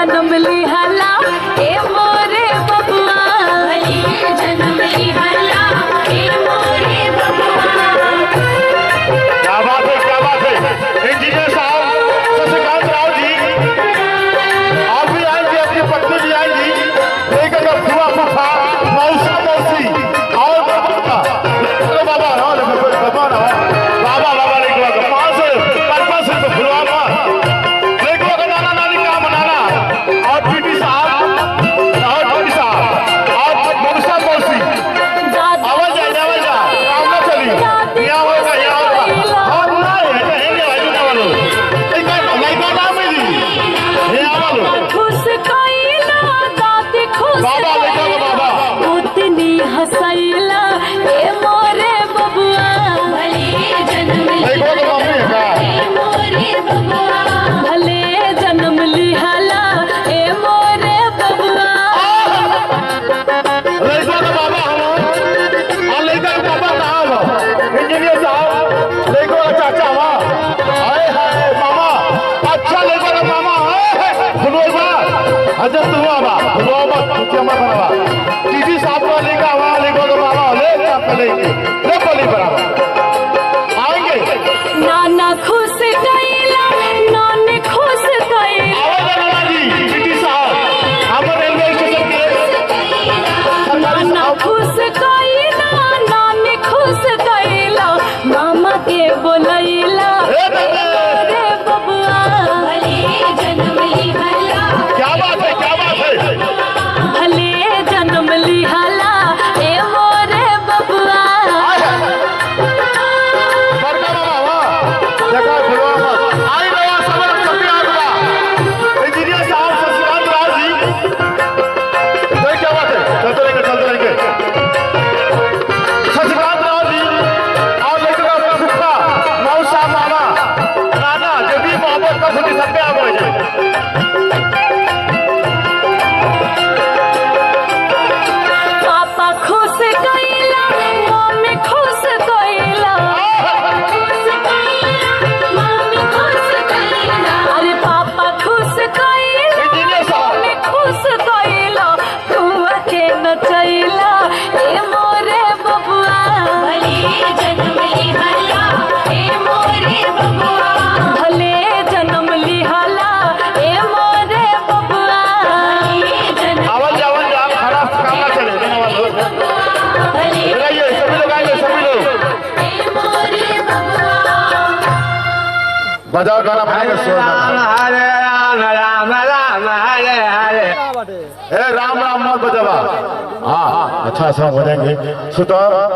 जन्म लिहला ए मोरे बबुआ, भले जन्म लिहला ए मोरे बबुआ। क्या बात है, क्या बात है। इंजीनियर साहब शशिकांत राव जी आप भी आएंगे, अपनी पत्नी भी आएंगी, लेकर फुआ फूफा मौसा मौसी और बाबा बाबा लेकर 5 से फुलवा लेकर नाना नानी का मनाना और पीटी साहब और मौसा मौसी आवाज काम ना चली यहाँ होगा हाँ नाम है जी यहाँ खुश कैला दादी खुश बाबा लेकर बाबा उतनी हंसैला ए मोरे बबुआ, भले जन्म लिहला ए मोरे बबुआ, भले जन्म लिहला ए मोरे बबुआ। लेकर बाबा हम लेकर बाबा साहब इंजीनियर साहब लेकर चाचा हाय हाय मामा अच्छा लेकर मामा फुलवा हजर तुआ फुलवा टीजी साहब को लेकर वहाँ लेकर बाबा ले बोली बराबर आएंगे। नाना खुश कैला नानी खुश कैला, आवाज नाना जी टीटी साहब हम रेलवे स्टेशन के नाना खुश कैला नानी खुश कैला, मामा के बोलैला रे बबुआ, भले जन्म लिहला क्या बात है, क्या बात है। भले जन्म लिहला ए मोरे बबुआ। बड़का बाबा वाह देखा फुलवा आई रहा सबर कभी आ गया इंजीनियर साहब शशिकांत राव जी देख क्या बात है। चलते रहेंगे शशिकांत राव जी और लेकर फुफा मौसा मामा नाना जो भी मोहब्बत का सुनी सब पे आ गए। पापा खुश कैला मम्मी खुश कैला, मम्मी खुश कैला, अरे पापा खुश कैला इंजीनियर साहब मम्मी खुश कैला, फुआ के नचैला ए मोरे बबुआ, भले जन्म लिहला ए मोरे बबुआ, भले जन्म लिहला ए मोरे बबुआ, भले जन्म आवाज आवाज आप खड़ा काम ना चले लगाइए सभी लोग ए मोरे बबुआ। बजाओ गाना बजाएंगे शोर हरे राम राम राम हरे हरे। राम राम मत बजावा हाँ अच्छा बजाएंगे सुतो